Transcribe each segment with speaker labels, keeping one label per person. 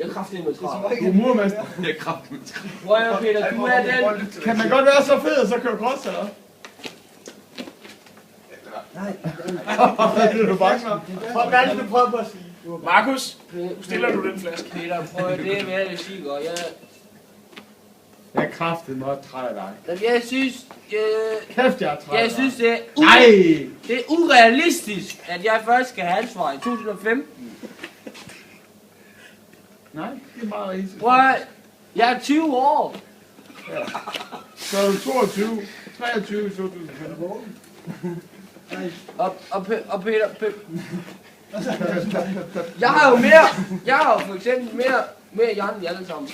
Speaker 1: Jeg er kraftig med travlt.
Speaker 2: Du er murmester.
Speaker 3: Jeg er kraftig med træt.
Speaker 1: Prøv at Peter, du er den.
Speaker 2: Kan man godt være så fed, og så køre cross, eller?
Speaker 4: Nej.
Speaker 2: Det er du bange for. Hvad er det, du prøver på at sige?
Speaker 5: Markus, stiller du den flaske?
Speaker 1: Peter, prøv at det er, hvad jeg siger, og
Speaker 2: Jeg er kraftigt meget træt af dig.
Speaker 1: jeg synes,
Speaker 2: Kæft, jeg er træt af
Speaker 1: jeg
Speaker 2: dig.
Speaker 1: synes, det er,
Speaker 2: Nej!
Speaker 1: det er urealistisk, at jeg først skal have ansvar i 2015.
Speaker 2: Nej, det er meget rigtigt.
Speaker 1: Prøv at, jeg er 20 år.
Speaker 2: Så er du 22, 23 i 2015.
Speaker 1: Og Peter, jeg har jo for eksempel mere Jan end alle sammen.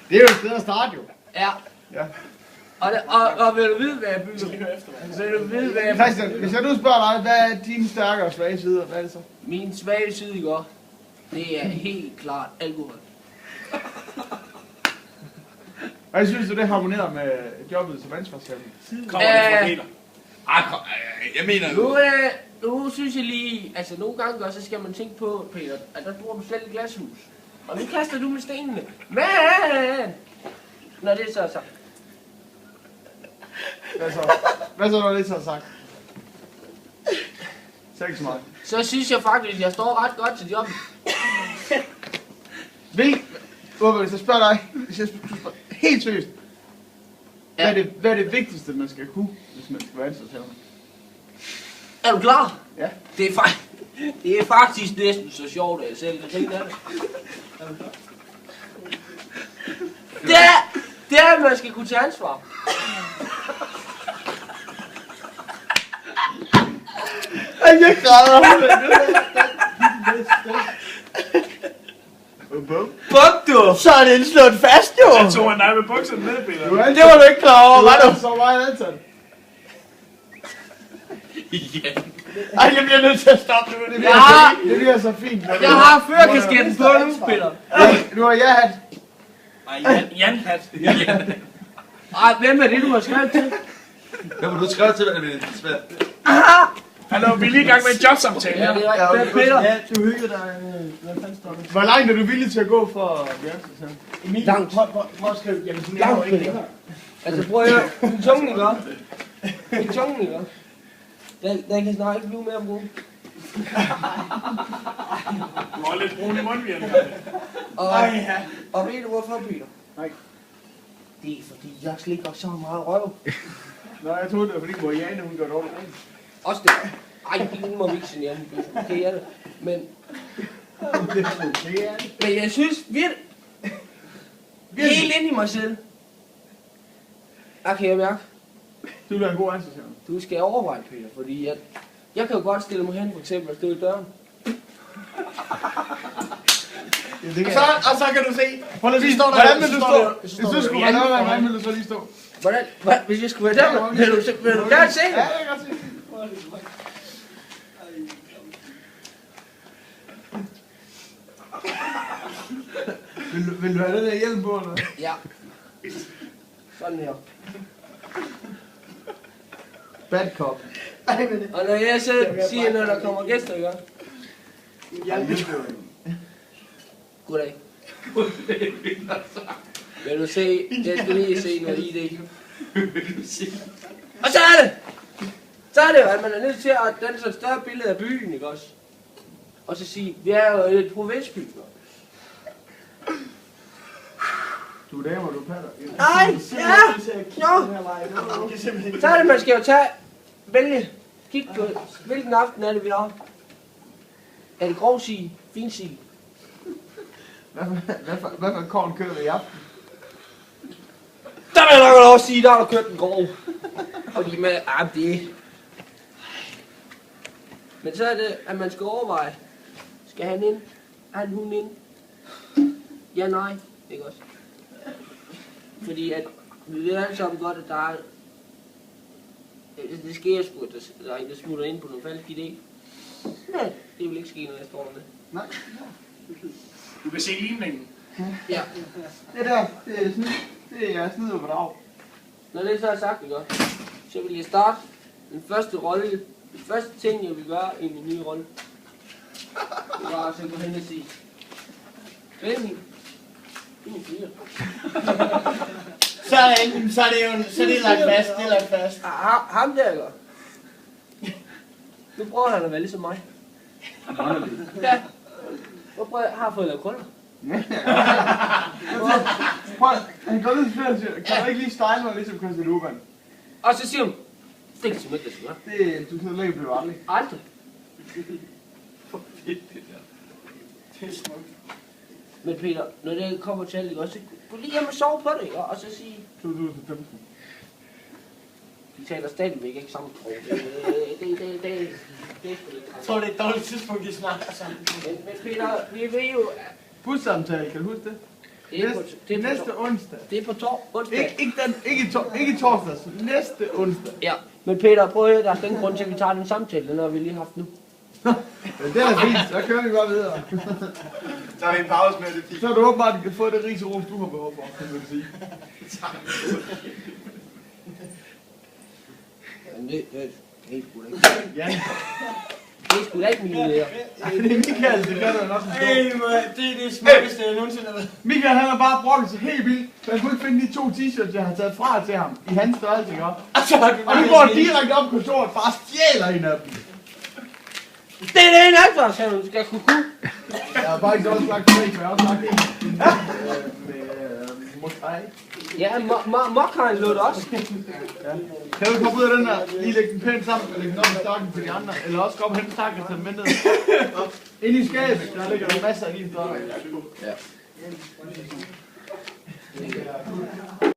Speaker 2: Det er jo et sted at starte, jo.
Speaker 1: Ja.
Speaker 2: Ja.
Speaker 1: Og vil du vide, hvad jeg bygger? Vil du vide, hvad jeg
Speaker 2: Christian, hvis jeg nu spørger dig, hvad er dine stærke og svage sider? Hvad er det så?
Speaker 1: Min svage side i går, det er helt klart alkohol.
Speaker 2: Hvad synes du, det harmonerer med jobbet som ansvarshavende?
Speaker 5: Kommer det fra Peter?
Speaker 3: Jeg mener
Speaker 1: Nu synes jeg lige, altså nogle gange også, så skal man tænke på, Peter, at der bor du selv i glashus. Og nu kaster du med stenene. Men, når det så er sagt.
Speaker 2: Hvad så, når det så er sagt? Sag ikke så meget.
Speaker 1: Så synes jeg faktisk, at jeg står ret godt til jobbet.
Speaker 2: Hvis jeg spørger dig, hvis jeg spørger helt seriøst, hvad er det vigtigste, man skal kunne, hvis man skal være ansvarshavende?
Speaker 1: Er du klar?
Speaker 2: Ja.
Speaker 1: Det er faktisk næsten så sjovt, at jeg selv kan tænke af det. Det er, at man skal kunne tage ansvar.
Speaker 2: Jeg græder.
Speaker 4: Fuck du! Så er det slået fast, jo!
Speaker 5: Jeg tog en nej med bukserne ned, Peter.
Speaker 4: Det var du ikke klar over, var du?
Speaker 2: Så meget ansat.
Speaker 3: Ja.
Speaker 4: Ej, jeg bliver nødt til at stoppe nu.
Speaker 2: Det bliver så fint.
Speaker 1: Jeg har førerkasketten på nu, Peter.
Speaker 2: Nu har jeg hat.
Speaker 5: Ej, Jan hat.
Speaker 1: Ej, hvem er det, du har skrevet til?
Speaker 3: Hvad var du skrevet til, hvad det er svært?
Speaker 5: Hallo, vi er lige i gang med en jobsamtale
Speaker 1: Ja,
Speaker 5: her.
Speaker 1: det er rigtigt. Peter.
Speaker 4: Ja, du hyggede dig. Hvad fanden står der?
Speaker 2: Hvor langt er du villig til at gå for at blive ansvarshavende?
Speaker 4: Emil,
Speaker 1: Langt.
Speaker 4: prøv at skrive. Jamen, sådan er jo ikke længere.
Speaker 1: Altså prøv at høre, min tunge, ikke? Min tunge, ikke? Den kan snart ikke blive mere brun.
Speaker 5: Du har lidt brun i mundviren.
Speaker 1: Og ved du hvorfor, Peter?
Speaker 4: Nej.
Speaker 1: Det er fordi, jeg slikker så meget røv.
Speaker 2: Nå, jeg troede, det var fordi Marianne, hun gør det over.
Speaker 1: Også det. Ej, det må vi ikke sige, Jan. Okay, er det. Men jeg synes virkelig, helt ind i mig selv. Okay, jeg mærker.
Speaker 2: Du vil være en god ansvarshavende.
Speaker 1: Du skal overveje, Peter, fordi jeg kan jo godt stille mig hen, for eksempel, og stå i døren.
Speaker 2: Og så kan du se. Hvordan vil du stå? Hvis du skulle være der, hvordan vil du så lige stå?
Speaker 1: Hvordan? Hvis jeg skulle være der, vil du gerne se
Speaker 2: Ja,
Speaker 1: det?
Speaker 2: jeg kan godt se. Vil du have den der hjelm på, eller?
Speaker 1: Ja. Sådan her.
Speaker 2: Bad cop.
Speaker 1: Og når jeg så siger, når der kommer gæster, ikke? Goddag. Vil du se? Jeg skal lige se noget ID. Og så er det! Så er det jo, at man er nødt til at danne så et større billede af byen, ikke også? Og så sige, vi er jo et provinsby.
Speaker 2: Du er damer, du patter.
Speaker 1: Nej, ja! Jo! Så er det, man skal jo vælge. Kig på, hvilken aften er det, vi har? Er det grov sige? Fin sige?
Speaker 2: Hvad for en korn kører vi i aften?
Speaker 1: Der vil jeg nok lov at sige, der har du kørt den grov. Fordi med, det. Men så er det, at man skal overveje. Skal han ind? Er han hun ind? Ja, nej. Ikke også? Fordi at vi ved alle sammen godt, at der er... Det sker sgu, at der er en, der smutter ind på noget falsk idé. Ja, det vil ikke ske, når jeg står dernede.
Speaker 2: Nej.
Speaker 5: Du kan se limningen.
Speaker 1: Ja.
Speaker 2: Det der, det er snyd. Det er snyd og bedrag.
Speaker 1: Når det så er sagt, ikke også? Så vil jeg starte den første rolle. Den første ting, jeg vil gøre i min nye rolle. Det var altså gå hen og sige. Det er min. Det er min fire.
Speaker 4: Så er det jo så er det lagt fast. Det er lagt fast.
Speaker 1: Ham der, eller? Nu prøver han at være ligesom mig. Ja. Nu prøver jeg, har fået lavet krøller.
Speaker 2: Prøv, han går ned til flere og siger, kan du ikke lige style mig ligesom Christian Urban?
Speaker 1: Og så siger hun, det kan simpelthen ikke gøre.
Speaker 2: Det, du kan ikke blive aldrig.
Speaker 1: Aldrig.
Speaker 4: Det er smukt.
Speaker 1: Men Peter, når det kommer til alt, ikke også, så gå lige hjem og sove på det, ikke? Og så sige,
Speaker 2: 2015.
Speaker 1: vi taler stadigvæk ikke sammen sprog. Det er sgu lidt.
Speaker 4: Jeg tror, det er et dårligt tidspunkt, de snakker sammen.
Speaker 1: Men Peter, vi ved jo,
Speaker 2: Bussamtale, kan du huske det? Næste onsdag.
Speaker 1: det er på onsdag.
Speaker 2: Ikke torsdags, næste onsdag.
Speaker 1: Ja, men Peter, prøv at høre, der er ingen grund til, at vi tager den samtale, når vi lige har haft nu.
Speaker 2: Men det er fint, så kører vi bare videre.
Speaker 3: Så har vi en pause med det.
Speaker 2: Så er du åbenbart, at du kan få det ris og ros, du har behov for, kan man sige.
Speaker 1: Jamen, det er sgu da ikke.
Speaker 2: Ja.
Speaker 1: Det er sgu da ikke min idé.
Speaker 2: Ej, det er Michael, det kan du jo nok forstå.
Speaker 4: Det er det smukkeste, jeg nogensinde har været.
Speaker 2: Michael, han har bare brokket sig helt vildt, for jeg kunne ikke finde de 2 t-shirts, jeg har taget fra til ham, i hans størrelse, ikke også? Og nu går han direkte op på kontoret, bare stjæler en af dem.
Speaker 1: Det er det en ansvar, sagde hun. Skal kunne.
Speaker 2: Jeg har bare ikke så også lagt fri, for jeg har også lagt en med mokai.
Speaker 1: Ja, Mokkaen lå det også.
Speaker 2: Kan du komme ud af den her, lige lægge den pænt sammen, og lægge den op i stakken til de andre, eller også gå op og hente stakken og tage dem med ned. Ind i skabet, der ligger der masser af din stakke.
Speaker 1: Ja.